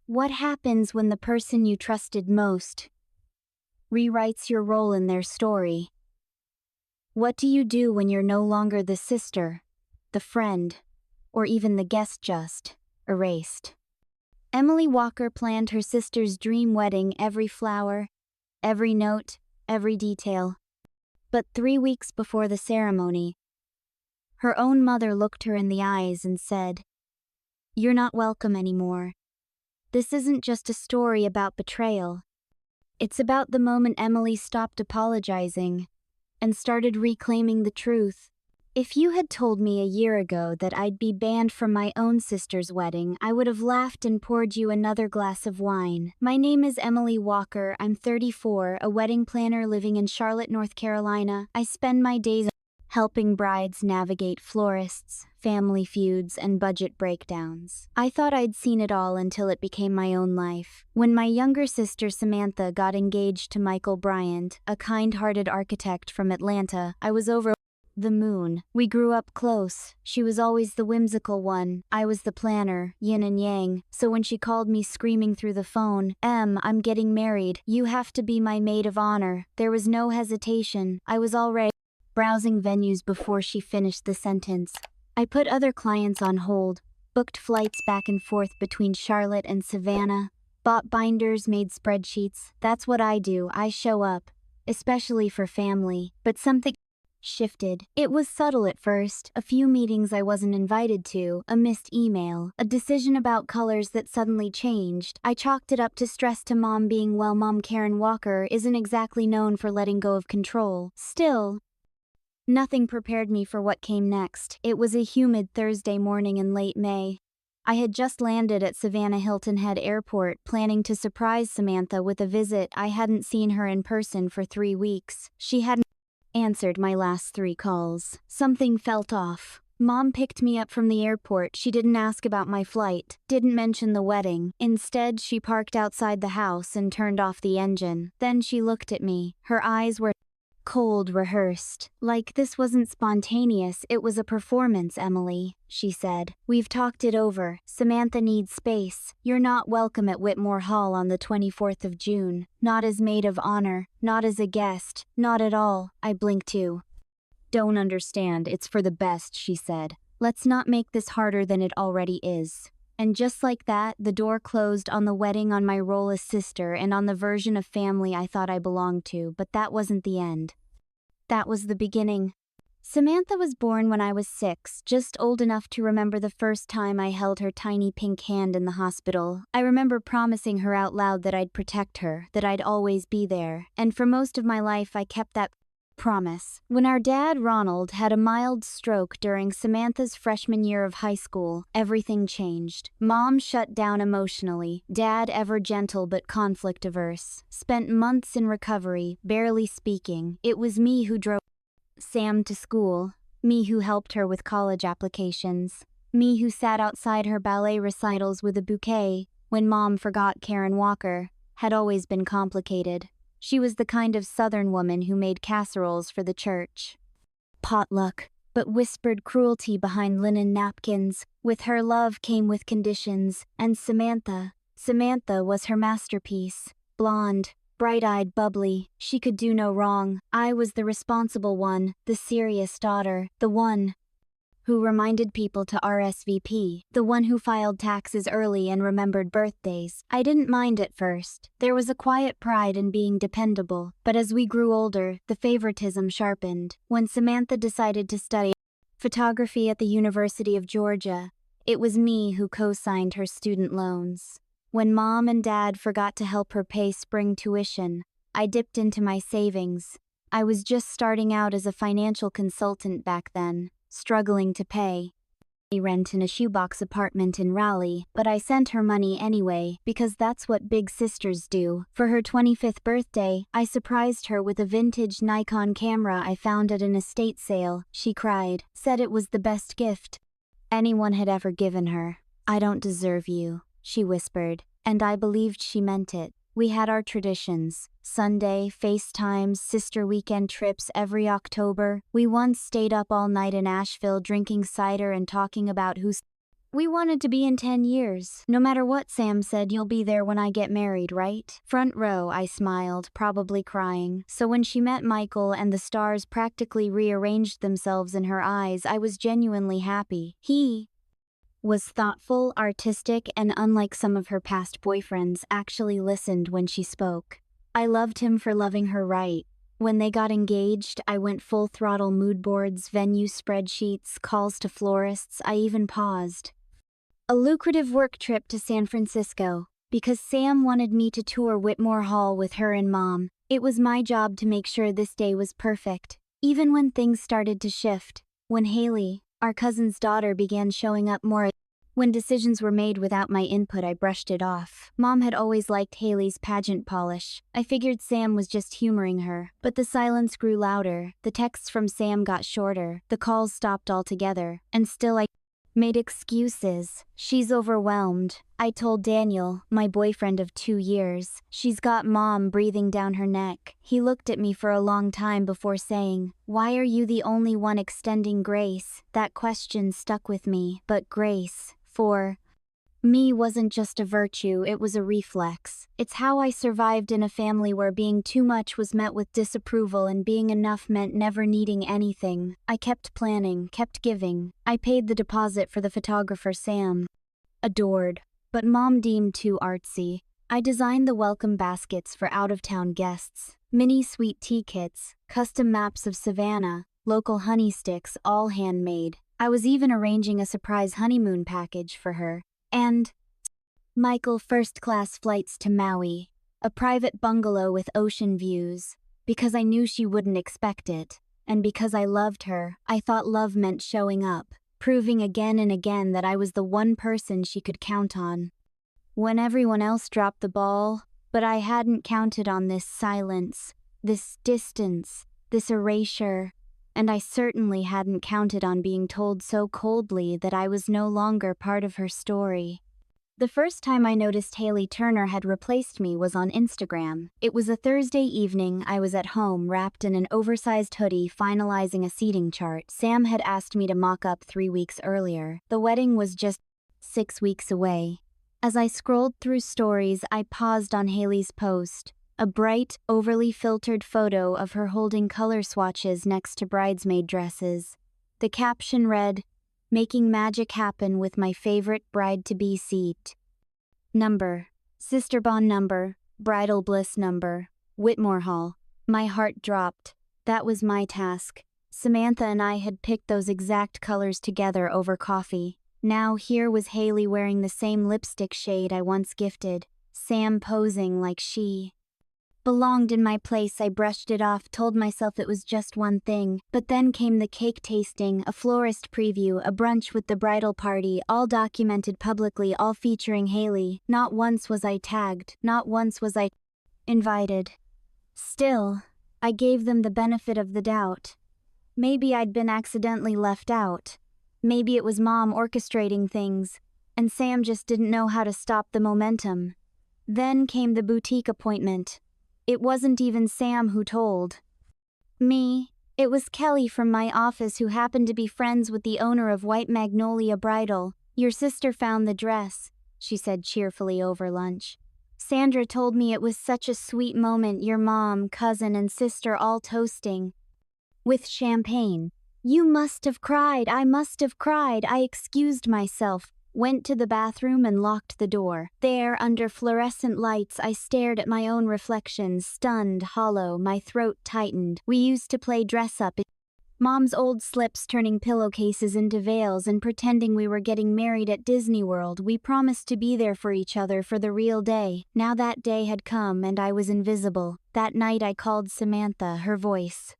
What happens when the person you trusted most rewrites your role in their story? What do you do when you're no longer the sister, the friend, or even the guest just erased? Emily Walker planned her sister's dream wedding, every flower, every note, every detail. But 3 weeks before the ceremony, her own mother looked her in the eyes and said, "You're not welcome anymore." This isn't just a story about betrayal. It's about the moment Emily stopped apologizing and started reclaiming the truth. If you had told me a year ago that I'd be banned from my own sister's wedding, I would have laughed and poured you another glass of wine. My name is Emily Walker. I'm 34, a wedding planner living in Charlotte, North Carolina. I spend my days helping brides navigate florists, family feuds, and budget breakdowns. I thought I'd seen it all until it became my own life. When my younger sister Samantha got engaged to Michael Bryant, a kind-hearted architect from Atlanta, I was over the moon. We grew up close. She was always the whimsical one. I was the planner, yin and yang. So when she called me screaming through the phone, I'm getting married. You have to be my maid of honor," there was no hesitation. I was already browsing venues before she finished the sentence. I put other clients on hold, booked flights back and forth between Charlotte and Savannah, bought binders, made spreadsheets. That's what I do. I show up, especially for family. But something shifted. It was subtle at first, a few meetings I wasn't invited to, a missed email, a decision about colors that suddenly changed. I chalked it up to stress to Mom being well. Mom Karen Walker isn't exactly known for letting go of control. Still, nothing prepared me for what came next. It was a humid Thursday morning in late May. I had just landed at Savannah Hilton Head Airport, planning to surprise Samantha with a visit. I hadn't seen her in person for 3 weeks. She hadn't answered my last 3 calls. Something felt off. Mom picked me up from the airport. She didn't ask about my flight, didn't mention the wedding. Instead, she parked outside the house and turned off the engine. Then she looked at me. Her eyes were cold, rehearsed. "Like this wasn't spontaneous, it was a performance, Emily," she said. "We've talked it over. Samantha needs space. You're not welcome at Whitmore Hall on the 24th of June. Not as maid of honor, not as a guest, not at all." I blinked too. "Don't understand, it's for the best," she said. "Let's not make this harder than it already is." And just like that, the door closed on the wedding, on my role as sister, and on the version of family I thought I belonged to. But that wasn't the end. That was the beginning. Samantha was born when I was 6, just old enough to remember the first time I held her tiny pink hand in the hospital. I remember promising her out loud that I'd protect her, that I'd always be there. And for most of my life I kept that promise. When our dad, Ronald, had a mild stroke during Samantha's freshman year of high school, everything changed. Mom shut down emotionally. Dad, ever gentle but conflict-averse, spent months in recovery, barely speaking. It was me who drove Sam to school, me who helped her with college applications, me who sat outside her ballet recitals with a bouquet when Mom forgot Karen Walker had always been complicated. She was the kind of Southern woman who made casseroles for the church potluck, but whispered cruelty behind linen napkins. With her, love came with conditions, and Samantha was her masterpiece. Blonde, bright-eyed, bubbly, she could do no wrong. I was the responsible one, the serious daughter, the one who reminded people to RSVP, the one who filed taxes early and remembered birthdays. I didn't mind at first. There was a quiet pride in being dependable. But as we grew older, the favoritism sharpened. When Samantha decided to study photography at the University of Georgia, it was me who co-signed her student loans. When Mom and Dad forgot to help her pay spring tuition, I dipped into my savings. I was just starting out as a financial consultant back then, struggling to pay rent in a shoebox apartment in Raleigh, but I sent her money anyway, because that's what big sisters do. For her 25th birthday, I surprised her with a vintage Nikon camera I found at an estate sale. She cried, said it was the best gift anyone had ever given her. "I don't deserve you," she whispered, and I believed she meant it. We had our traditions. Sunday, FaceTimes, sister weekend trips every October. We once stayed up all night in Asheville drinking cider and talking about whose We wanted to be in 10 years. No matter what, Sam said, you'll be there when I get married, right? Front row, I smiled, probably crying. So when she met Michael and the stars practically rearranged themselves in her eyes, I was genuinely happy. He was thoughtful, artistic, and unlike some of her past boyfriends, actually listened when she spoke. I loved him for loving her right. When they got engaged, I went full throttle: mood boards, venue spreadsheets, calls to florists. I even paused a lucrative work trip to San Francisco because Sam wanted me to tour Whitmore Hall with her and Mom. It was my job to make sure this day was perfect. Even when things started to shift, when Haley, our cousin's daughter, began showing up more, when decisions were made without my input, I brushed it off. Mom had always liked Haley's pageant polish. I figured Sam was just humoring her. But the silence grew louder, the texts from Sam got shorter, the calls stopped altogether, and still I made excuses. She's overwhelmed. I told Daniel, my boyfriend of 2 years. She's got Mom breathing down her neck. He looked at me for a long time before saying, "Why are you the only one extending grace?" That question stuck with me, but grace, for me, wasn't just a virtue, it was a reflex. It's how I survived in a family where being too much was met with disapproval and being enough meant never needing anything. I kept planning, kept giving. I paid the deposit for the photographer Sam adored, but Mom deemed too artsy. I designed the welcome baskets for out-of-town guests, mini sweet tea kits, custom maps of Savannah, local honey sticks, all handmade. I was even arranging a surprise honeymoon package for her. And Michael first-class flights to Maui, a private bungalow with ocean views, because I knew she wouldn't expect it, and because I loved her. I thought love meant showing up, proving again and again that I was the one person she could count on. When everyone else dropped the ball, but I hadn't counted on this silence, this distance, this erasure. And I certainly hadn't counted on being told so coldly that I was no longer part of her story. The first time I noticed Haley Turner had replaced me was on Instagram. It was a Thursday evening. I was at home, wrapped in an oversized hoodie, finalizing a seating chart Sam had asked me to mock up 3 weeks earlier. The wedding was just 6 weeks away. As I scrolled through stories, I paused on Haley's post. A bright, overly filtered photo of her holding color swatches next to bridesmaid dresses. The caption read, "Making magic happen with my favorite bride-to-be seat. Number, sister bond number, bridal bliss number, Whitmore Hall." My heart dropped. That was my task. Samantha and I had picked those exact colors together over coffee. Now here was Haley wearing the same lipstick shade I once gifted. Sam posing like she belonged in my place. I brushed it off, told myself it was just one thing. But then came the cake tasting, a florist preview, a brunch with the bridal party, all documented publicly, all featuring Haley. Not once was I tagged, not once was I invited. Still, I gave them the benefit of the doubt. Maybe I'd been accidentally left out. Maybe it was Mom orchestrating things, and Sam just didn't know how to stop the momentum. Then came the boutique appointment. It wasn't even Sam who told me. It was Kelly from my office, who happened to be friends with the owner of White Magnolia Bridal. "Your sister found the dress," she said cheerfully over lunch. "Sandra told me it was such a sweet moment, your mom, cousin, and sister all toasting with champagne. You must have cried. I must have cried." I excused myself, went to the bathroom and locked the door. There, under fluorescent lights, I stared at my own reflection, stunned, hollow, my throat tightened. We used to play dress-up, Mom's old slips, turning pillowcases into veils and pretending we were getting married at Disney World. We promised to be there for each other for the real day. Now that day had come and I was invisible. That night I called Samantha. Her voice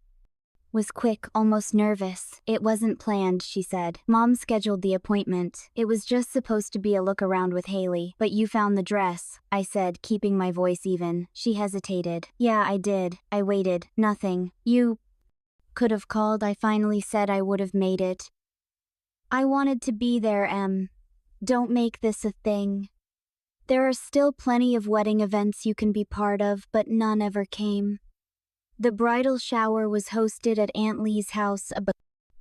was quick, almost nervous. "It wasn't planned," she said. "Mom scheduled the appointment. It was just supposed to be a look around with Haley. But you found the dress," I said, keeping my voice even. She hesitated. "Yeah, I did. I waited. Nothing. You could have called." I finally said. "I would have made it. I wanted to be there, Em. Don't make this a thing. There are still plenty of wedding events you can be part of, but none ever came." The bridal shower was hosted at Aunt Lee's house, a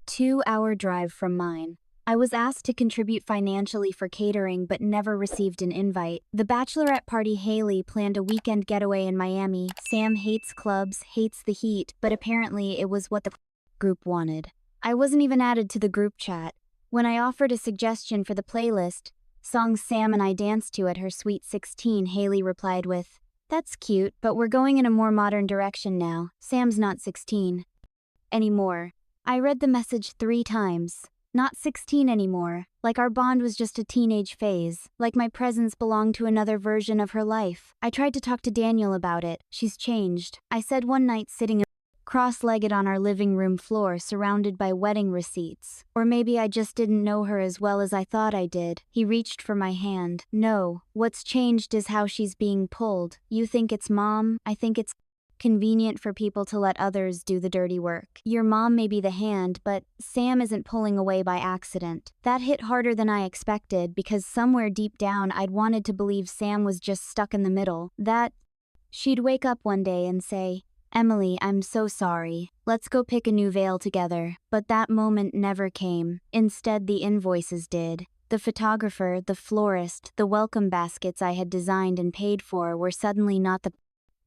2-hour drive from mine. I was asked to contribute financially for catering but never received an invite. The bachelorette party Haley planned a weekend getaway in Miami. Sam hates clubs, hates the heat, but apparently it was what the group wanted. I wasn't even added to the group chat. When I offered a suggestion for the playlist, songs Sam and I danced to at her Sweet 16, Haley replied with, "That's cute, but we're going in a more modern direction now. Sam's not 16 anymore." I read the message 3 times. Not 16 anymore, like our bond was just a teenage phase, like my presence belonged to another version of her life. I tried to talk to Daniel about it. She's changed. I said one night sitting cross-legged on our living room floor surrounded by wedding receipts. Or maybe I just didn't know her as well as I thought I did. He reached for my hand. "No, what's changed is how she's being pulled. You think it's mom, I think it's convenient for people to let others do the dirty work. Your mom may be the hand, but Sam isn't pulling away by accident." That hit harder than I expected because somewhere deep down I'd wanted to believe Sam was just stuck in the middle. That she'd wake up one day and say, "Emily, I'm so sorry. Let's go pick a new veil together." But that moment never came. Instead, the invoices did. The photographer, the florist, the welcome baskets I had designed and paid for were suddenly not the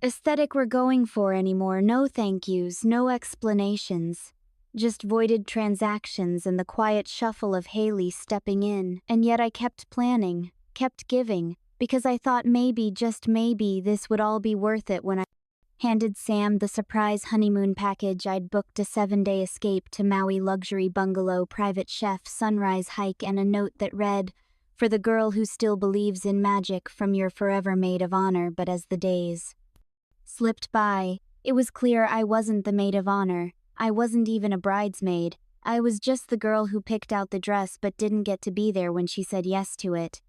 aesthetic we're going for anymore. No thank yous, no explanations. Just voided transactions and the quiet shuffle of Haley stepping in. And yet I kept planning, kept giving, because I thought maybe, just maybe, this would all be worth it when I handed Sam the surprise honeymoon package. I'd booked a 7-day escape to Maui luxury bungalow, private chef, sunrise hike, and a note that read, "For the girl who still believes in magic, from your forever maid of honor." But as the days slipped by, it was clear I wasn't the maid of honor. I wasn't even a bridesmaid. I was just the girl who picked out the dress but didn't get to be there when she said yes to it.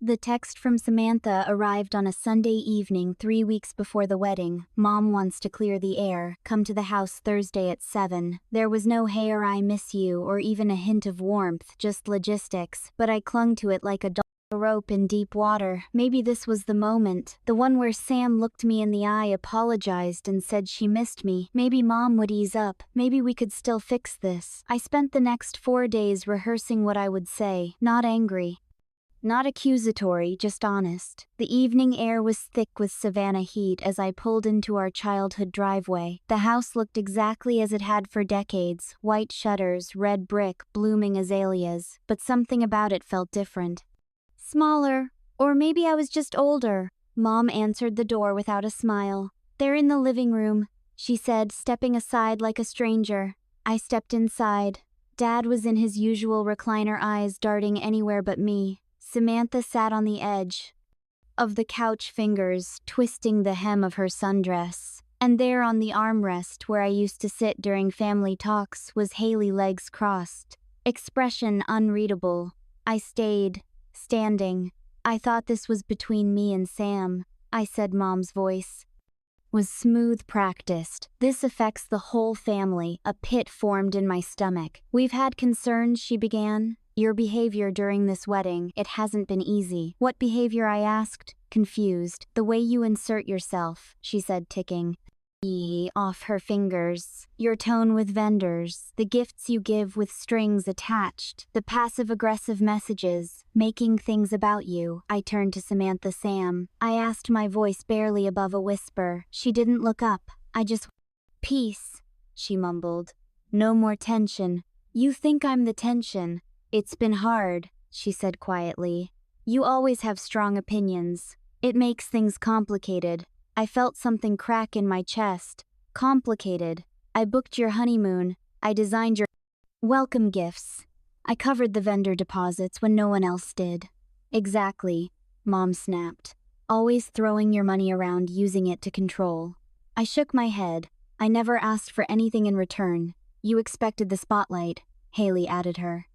The text from Samantha arrived on a Sunday evening 3 weeks before the wedding. "Mom wants to clear the air. Come to the house Thursday at 7. There was no "hey" or "I miss you" or even a hint of warmth, just logistics, but I clung to it like a rope in deep water. Maybe this was the moment, the one where Sam looked me in the eye, apologized, and said she missed me. Maybe Mom would ease up. Maybe we could still fix this. I spent the next 4 days rehearsing what I would say, not angry, not accusatory, just honest. The evening air was thick with Savannah heat as I pulled into our childhood driveway. The house looked exactly as it had for decades, white shutters, red brick, blooming azaleas, but something about it felt different. Smaller, or maybe I was just older. Mom answered the door without a smile. "They're in the living room," she said, stepping aside like a stranger. I stepped inside. Dad was in his usual recliner, eyes darting anywhere but me. Samantha sat on the edge of the couch, fingers twisting the hem of her sundress. And there on the armrest where I used to sit during family talks was Haley, legs crossed, expression unreadable. I stayed, standing. "I thought this was between me and Sam," I said. Mom's voice was smooth, practiced. "This affects the whole family." A pit formed in my stomach. "We've had concerns," she began. "Your behavior during this wedding, it hasn't been easy." "What behavior?" I asked, confused. "The way you insert yourself," she said, ticking off her fingers. "Your tone with vendors, the gifts you give with strings attached, the passive-aggressive messages, making things about you." I turned to Samantha. "Sam," I asked, my voice barely above a whisper. She didn't look up. "I just peace," she mumbled. "No more tension." "You think I'm the tension." "It's been hard," she said quietly. "You always have strong opinions. It makes things complicated." I felt something crack in my chest. "Complicated. I booked your honeymoon. I designed your welcome gifts. I covered the vendor deposits when no one else did." "Exactly," Mom snapped. "Always throwing your money around, using it to control." I shook my head. "I never asked for anything in return. You expected the spotlight," Haley added, her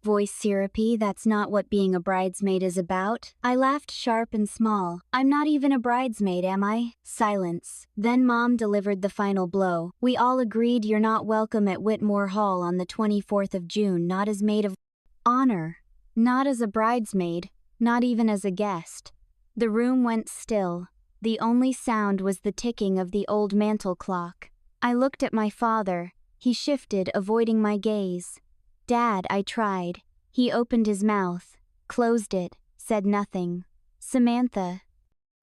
voice syrupy. "That's not what being a bridesmaid is about." I laughed, sharp and small. "I'm not even a bridesmaid, am I?" Silence. Then Mom delivered the final blow. "We all agreed you're not welcome at Whitmore Hall on the 24th of June, not as maid of honor, not as a bridesmaid, not even as a guest." The room went still. The only sound was the ticking of the old mantel clock. I looked at my father. He shifted, avoiding my gaze. "Dad," I tried. He opened his mouth, closed it, said nothing. Samantha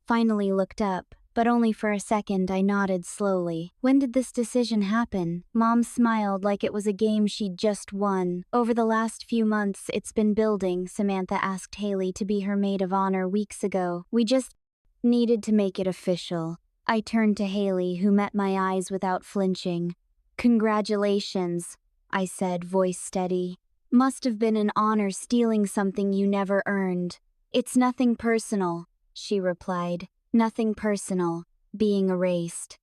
finally looked up, but only for a second. I nodded slowly. When did this decision happen? Mom smiled like it was a game she'd just won. Over the last few months it's been building. Samantha asked Haley to be her maid of honor weeks ago. We just needed to make it official. I turned to Haley, who met my eyes without flinching. Congratulations, I said, voice steady. Must have been an honor stealing something you never earned. It's nothing personal, she replied. Nothing personal. Being erased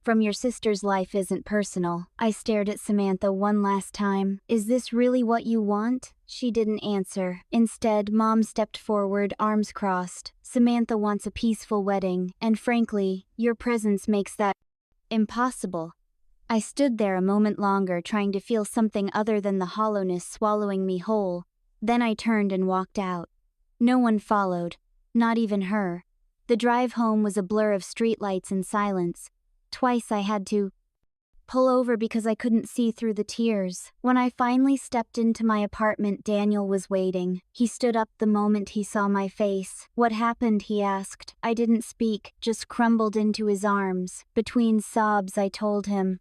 from your sister's life isn't personal. I stared at Samantha one last time. Is this really what you want? She didn't answer. Instead, Mom stepped forward, arms crossed. Samantha wants a peaceful wedding, and frankly, your presence makes that impossible. I stood there a moment longer, trying to feel something other than the hollowness swallowing me whole. Then I turned and walked out. No one followed, not even her. The drive home was a blur of streetlights and silence. Twice I had to pull over because I couldn't see through the tears. When I finally stepped into my apartment, Daniel was waiting. He stood up the moment he saw my face. What happened? He asked. I didn't speak, just crumbled into his arms. Between sobs, I told him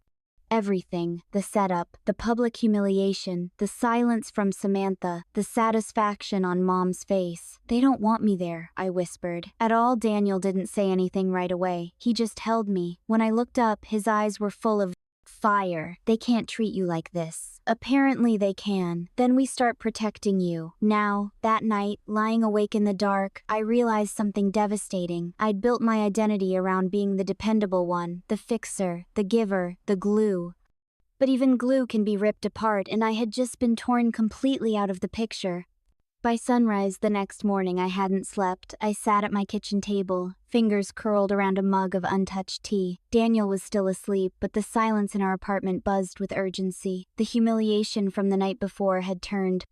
everything. The setup, the public humiliation, the silence from Samantha, the satisfaction on Mom's face. They don't want me there, I whispered. At all. Daniel didn't say anything right away. He just held me. When I looked up, his eyes were full of fire. They can't treat you like this. Apparently they can. Then we start protecting you. Now, that night, lying awake in the dark, I realized something devastating. I'd built my identity around being the dependable one, the fixer, the giver, the glue. But even glue can be ripped apart, and I had just been torn completely out of the picture. By sunrise the next morning, I hadn't slept. I sat at my kitchen table, fingers curled around a mug of untouched tea. Daniel was still asleep, but the silence in our apartment buzzed with urgency. The humiliation from the night before had turned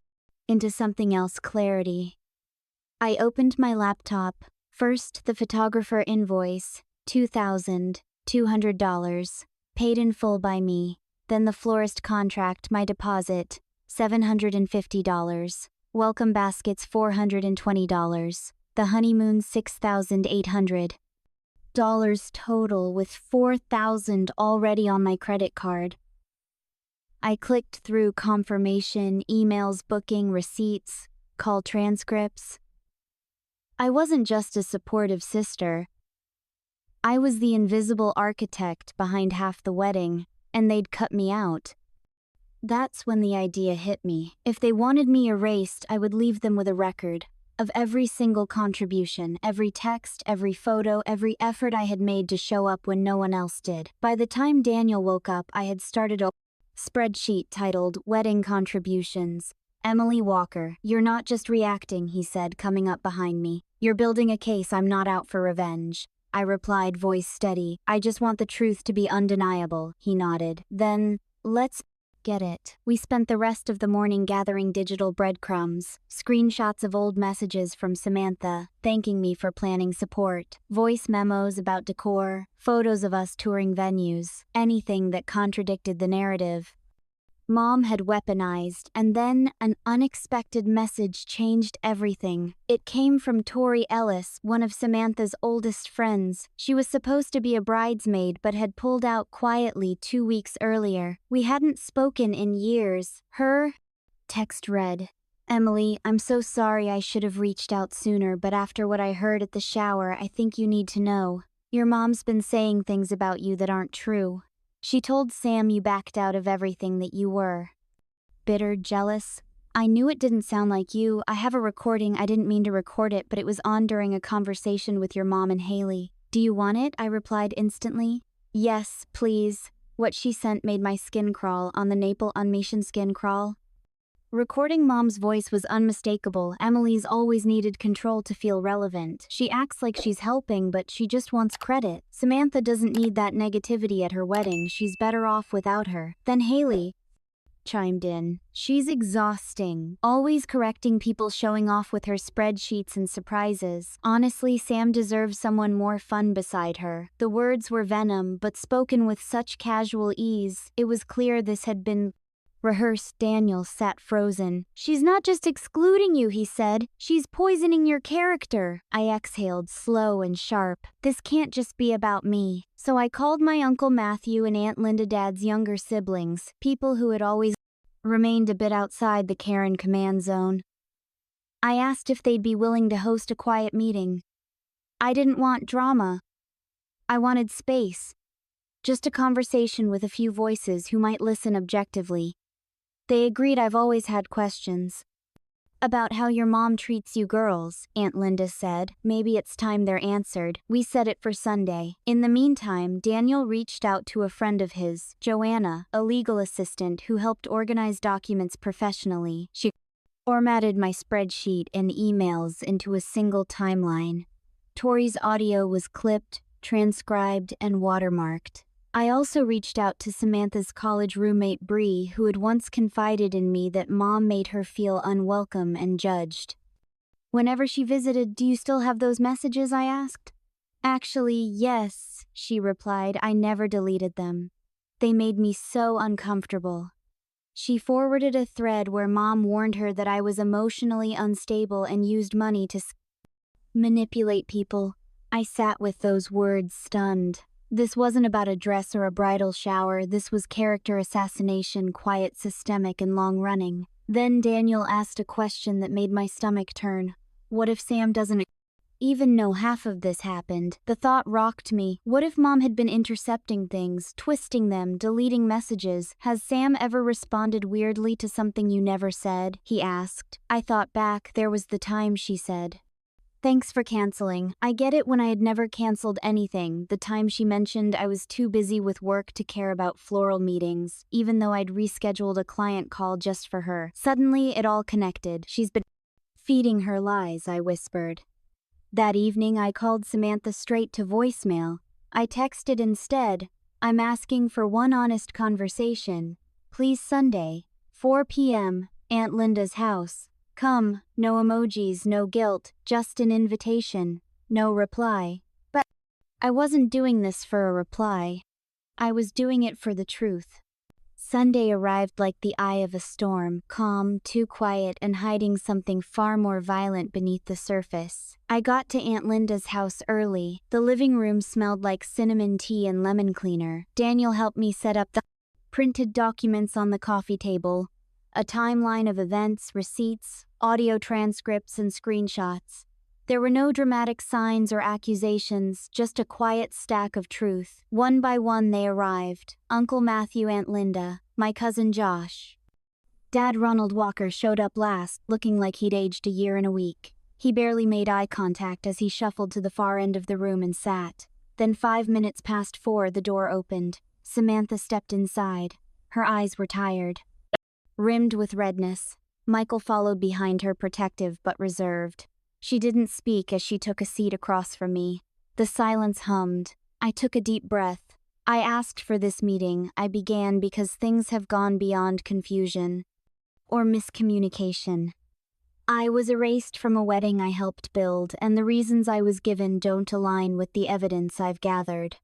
into something else: clarity. I opened my laptop. First, the photographer invoice, $2,200, paid in full by me. Then the florist contract, my deposit, $750. Welcome baskets, $420. The honeymoon, $6,800 total, with $4,000 already on my credit card. I clicked through confirmation, emails, booking, receipts, call transcripts. I wasn't just a supportive sister. I was the invisible architect behind half the wedding, and they'd cut me out. That's when the idea hit me. If they wanted me erased, I would leave them with a record of every single contribution, every text, every photo, every effort I had made to show up when no one else did. By the time Daniel woke up, I had started a spreadsheet titled Wedding Contributions. Emily Walker, you're not just reacting, he said, coming up behind me. You're building a case. I'm not out for revenge. I replied, voice steady. I just want the truth to be undeniable. He nodded. Then, let's get it. We spent the rest of the morning gathering digital breadcrumbs, screenshots of old messages from Samantha, thanking me for planning support, voice memos about decor, photos of us touring venues, anything that contradicted the narrative Mom had weaponized. And then an unexpected message changed everything. It came from Tori Ellis, one of Samantha's oldest friends. She was supposed to be a bridesmaid but had pulled out quietly 2 weeks earlier. We hadn't spoken in years. Her text read, Emily, I'm so sorry. I should have reached out sooner, but after what I heard at the shower, I think you need to know. Your mom's been saying things about you that aren't true. She told Sam you backed out of everything, that you were bitter, jealous. I knew it didn't sound like you. I have a recording. I didn't mean to record it, but it was on during a conversation with your mom and Haley. Do you want it? I replied instantly. Yes, please. What she sent made my skin crawl. On the naple unmission skin crawl. Recording Mom's voice was unmistakable. Emily's always needed control to feel relevant. She acts like she's helping, but she just wants credit. Samantha doesn't need that negativity at her wedding. She's better off without her. Then Haley chimed in. She's exhausting. Always correcting people, showing off with her spreadsheets and surprises. Honestly, Sam deserves someone more fun beside her. The words were venom, but spoken with such casual ease. It was clear this had been Rehearsed Daniel sat frozen. "She's not just excluding you," he said. "She's poisoning your character." I exhaled, slow and sharp. This can't just be about me. So I called my Uncle Matthew and Aunt Linda, Dad's younger siblings, people who had always remained a bit outside the Karen command zone. I asked if they'd be willing to host a quiet meeting. I didn't want drama. I wanted space. Just a conversation with a few voices who might listen objectively. They agreed. I've always had questions. "About how your mom treats you girls," Aunt Linda said. "Maybe it's time they're answered." We set it for Sunday. In the meantime, Daniel reached out to a friend of his, Joanna, a legal assistant who helped organize documents professionally. She formatted my spreadsheet and emails into a single timeline. Tori's audio was clipped, transcribed, and watermarked. I also reached out to Samantha's college roommate Bree, who had once confided in me that Mom made her feel unwelcome and judged. Whenever she visited, "Do you still have those messages?" I asked. "Actually, yes," she replied. "I never deleted them. They made me so uncomfortable." She forwarded a thread where Mom warned her that I was emotionally unstable and used money to manipulate people. I sat with those words stunned. This wasn't about a dress or a bridal shower. This was character assassination, quiet, systemic, and long-running. Then Daniel asked a question that made my stomach turn. What if Sam doesn't even know half of this happened? The thought rocked me. What if Mom had been intercepting things, twisting them, deleting messages? "Has Sam ever responded weirdly to something you never said?" he asked. I thought back. There was the time she said, "Thanks for canceling." I get it when I had never canceled anything. The time she mentioned I was too busy with work to care about floral meetings, even though I'd rescheduled a client call just for her. Suddenly, it all connected. "She's been feeding her lies," I whispered. That evening, I called Samantha straight to voicemail. I texted instead, "I'm asking for one honest conversation. Please Sunday, 4 p.m., Aunt Linda's house. Come, no emojis, no guilt, just an invitation." No reply. But I wasn't doing this for a reply. I was doing it for the truth. Sunday arrived like the eye of a storm, calm, too quiet, and hiding something far more violent beneath the surface. I got to Aunt Linda's house early. The living room smelled like cinnamon tea and lemon cleaner. Daniel helped me set up the printed documents on the coffee table. A timeline of events, receipts, audio transcripts, and screenshots. There were no dramatic signs or accusations, just a quiet stack of truth. One by one they arrived. Uncle Matthew, Aunt Linda, my cousin Josh. Dad Ronald Walker showed up last, looking like he'd aged a year and a week. He barely made eye contact as he shuffled to the far end of the room and sat. Then 5 minutes past 4, the door opened. Samantha stepped inside. Her eyes were tired, rimmed with redness. Michael followed behind her, protective but reserved. She didn't speak as she took a seat across from me. The silence hummed. I took a deep breath. "I asked for this meeting," I began, "because things have gone beyond confusion or miscommunication. I was erased from a wedding I helped build, and the reasons I was given don't align with the evidence I've gathered."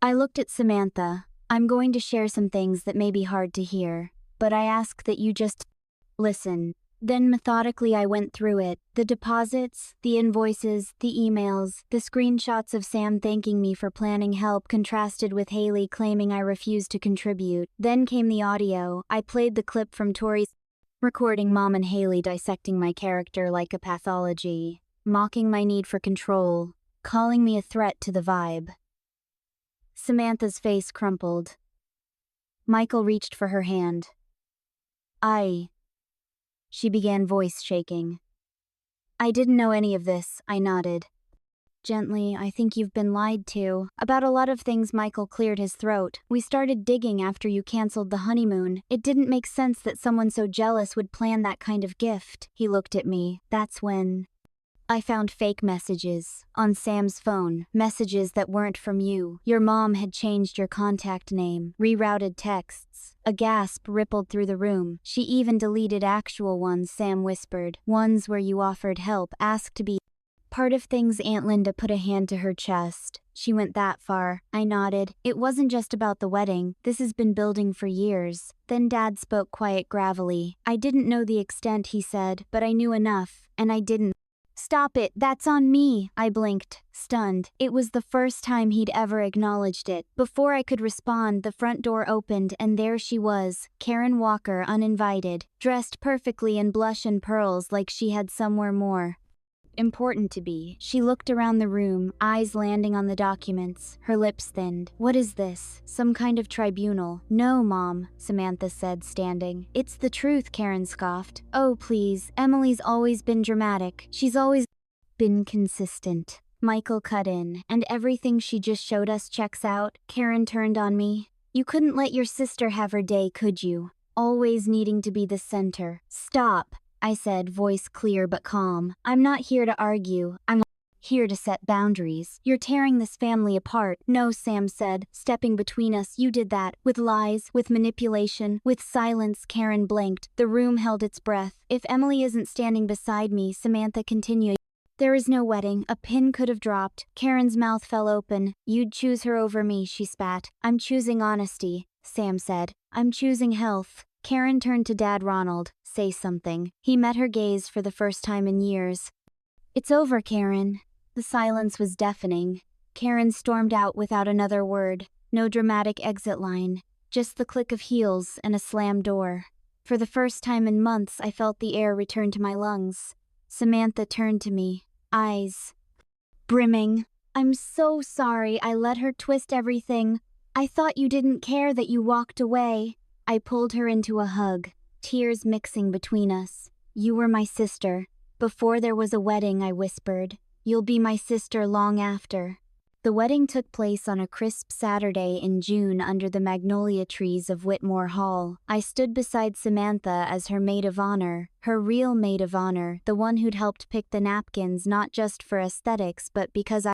I looked at Samantha. "I'm going to share some things that may be hard to hear, but I ask that you just listen." Then methodically I went through it. The deposits, the invoices, the emails, the screenshots of Sam thanking me for planning help contrasted with Haley claiming I refused to contribute. Then came the audio. I played the clip from Tori's recording Mom and Haley dissecting my character like a pathology, mocking my need for control, calling me a threat to the vibe. Samantha's face crumpled. Michael reached for her hand. She began, voice shaking. "I didn't know any of this," I nodded. Gently, "I think you've been lied to. About a lot of things." Michael cleared his throat. "We started digging after you canceled the honeymoon. It didn't make sense that someone so jealous would plan that kind of gift." He looked at me. "That's when I found fake messages on Sam's phone, messages that weren't from you. Your mom had changed your contact name, rerouted texts." A gasp rippled through the room. "She even deleted actual ones," Sam whispered. "Ones where you offered help, asked to be Part of things. Aunt Linda put a hand to her chest. She went that far. I nodded. It wasn't just about the wedding. This has been building for years. Then Dad spoke quiet gravelly. I didn't know the extent, he said, but I knew enough, and I didn't. Stop it, that's on me, I blinked, stunned. It was the first time he'd ever acknowledged it. Before I could respond, the front door opened and there she was, Karen Walker, uninvited, dressed perfectly in blush and pearls like she had somewhere more important to be. She looked around the room, eyes landing on the documents. Her lips thinned. What is this? Some kind of tribunal? No, Mom, Samantha said, standing. It's the truth, Karen scoffed. Oh, please. Emily's always been dramatic. She's always been consistent. Michael cut in. And everything she just showed us checks out? Karen turned on me. You couldn't let your sister have her day, could you? Always needing to be the center. Stop, I said, voice clear but calm. I'm not here to argue. I'm here to set boundaries. You're tearing this family apart. No, Sam said, stepping between us. You did that. With lies, with manipulation, with silence. Karen blinked. The room held its breath. If Emily isn't standing beside me, Samantha continued. There is no wedding. A pin could have dropped. Karen's mouth fell open. You'd choose her over me, she spat. I'm choosing honesty, Sam said. I'm choosing health. Karen turned to Dad. Ronald, say something. He met her gaze for the first time in years. It's over, Karen. The silence was deafening. Karen stormed out without another word. No dramatic exit line. Just the click of heels and a slammed door. For the first time in months, I felt the air return to my lungs. Samantha turned to me, eyes brimming. I'm so sorry I let her twist everything. I thought you didn't care that you walked away. I pulled her into a hug, tears mixing between us. You were my sister. Before there was a wedding, I whispered. You'll be my sister long after. The wedding took place on a crisp Saturday in June under the magnolia trees of Whitmore Hall. I stood beside Samantha as her maid of honor, her real maid of honor, the one who'd helped pick the napkins not just for aesthetics but because I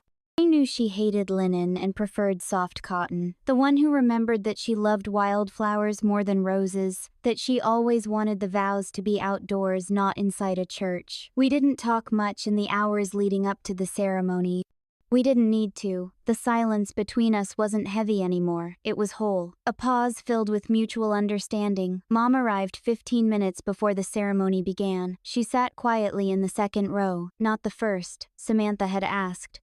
knew she hated linen and preferred soft cotton. The one who remembered that she loved wildflowers more than roses, that she always wanted the vows to be outdoors, not inside a church. We didn't talk much in the hours leading up to the ceremony. We didn't need to. The silence between us wasn't heavy anymore. It was whole. A pause filled with mutual understanding. Mom arrived 15 minutes before the ceremony began. She sat quietly in the second row, not the first, Samantha had asked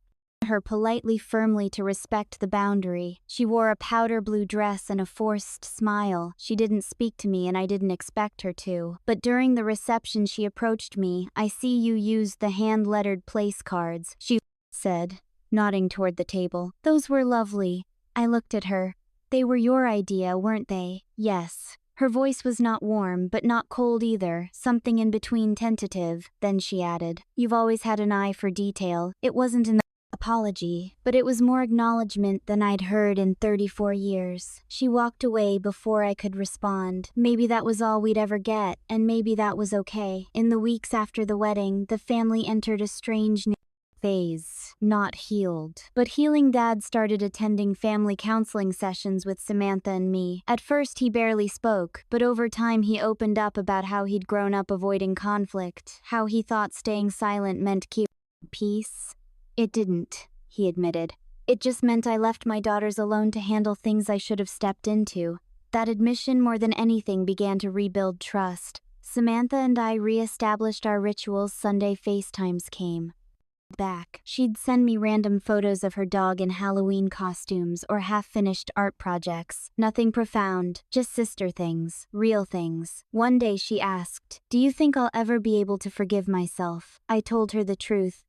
her politely, firmly to respect the boundary. She wore a powder blue dress and a forced smile. She didn't speak to me and I didn't expect her to. But during the reception she approached me. I see you used the hand-lettered place cards, she said, nodding toward the table. Those were lovely. I looked at her. They were your idea, weren't they? Yes. Her voice was not warm, but not cold either, something in between, tentative. Then she added, You've always had an eye for detail. It wasn't an apology, but it was more acknowledgement than I'd heard in 34 years. She walked away before I could respond. Maybe that was all we'd ever get, and maybe that was okay. In the weeks after the wedding, the family entered a strange phase. Not healed, but healing. Dad started attending family counseling sessions with Samantha and me. At first he barely spoke, but over time he opened up about how he'd grown up avoiding conflict, how he thought staying silent meant keep peace. It didn't, he admitted. It just meant I left my daughters alone to handle things I should have stepped into. That admission, more than anything, began to rebuild trust. Samantha and I re-established our rituals. Sunday FaceTimes came back. She'd send me random photos of her dog in Halloween costumes or half-finished art projects. Nothing profound, just sister things, real things. One day she asked, Do you think I'll ever be able to forgive myself? I told her the truth.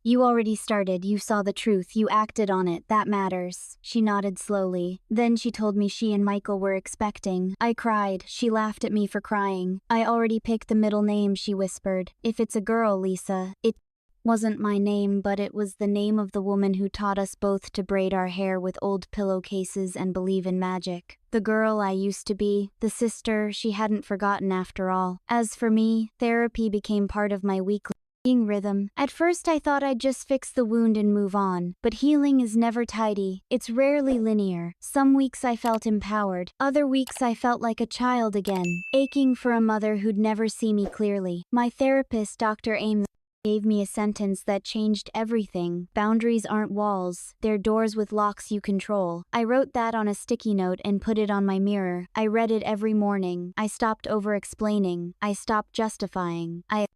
You already started, you saw the truth, you acted on it, that matters. She nodded slowly. Then she told me she and Michael were expecting. I cried. She laughed at me for crying. I already picked the middle name, she whispered. If it's a girl, Lisa, it wasn't my name, but it was the name of the woman who taught us both to braid our hair with old pillowcases and believe in magic. The girl I used to be, the sister she hadn't forgotten after all. As for me, therapy became part of my weekly rhythm. At first I thought I'd just fix the wound and move on, but healing is never tidy. It's rarely linear. Some weeks I felt empowered. Other weeks I felt like a child again, aching for a mother who'd never see me clearly. My therapist, Dr. Ames, Gave me a sentence that changed everything. Boundaries aren't walls, they're doors with locks you control. I wrote that on a sticky note and put it on my mirror. I read it every morning. I stopped over-explaining. I stopped justifying. I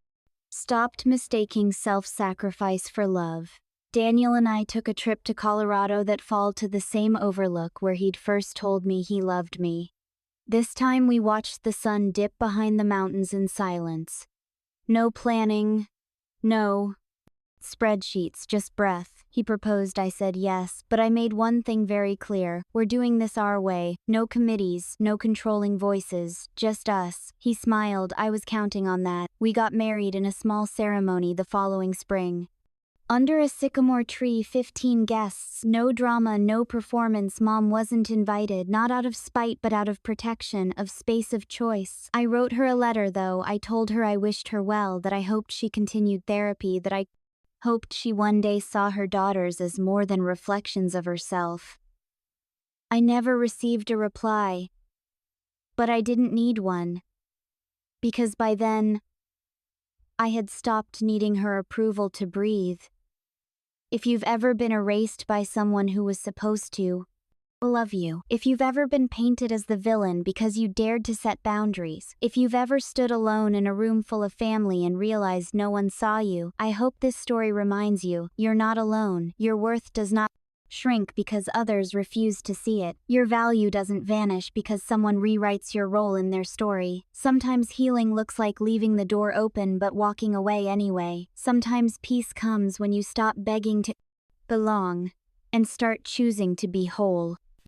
stopped mistaking self-sacrifice for love. Daniel and I took a trip to Colorado that fall to the same overlook where he'd first told me he loved me. This time we watched the sun dip behind the mountains in silence. No planning. No spreadsheets, just breath. He proposed, I said yes, but I made one thing very clear. We're doing this our way. No committees, no controlling voices, just us. He smiled, I was counting on that. We got married in a small ceremony the following spring. Under a sycamore tree, 15 guests, no drama, no performance. Mom wasn't invited, not out of spite but out of protection, of space of choice. I wrote her a letter though. I told her I wished her well, that I hoped she continued therapy, that I hoped she one day saw her daughters as more than reflections of herself. I never received a reply, but I didn't need one, because by then, I had stopped needing her approval to breathe. If you've ever been erased by someone who was supposed to love you, if you've ever been painted as the villain because you dared to set boundaries, if you've ever stood alone in a room full of family and realized no one saw you, I hope this story reminds you, you're not alone. Your worth does not shrink because others refuse to see it. Your value doesn't vanish because someone rewrites your role in their story. Sometimes healing looks like leaving the door open but walking away anyway. Sometimes peace comes when you stop begging to belong and start choosing to be whole.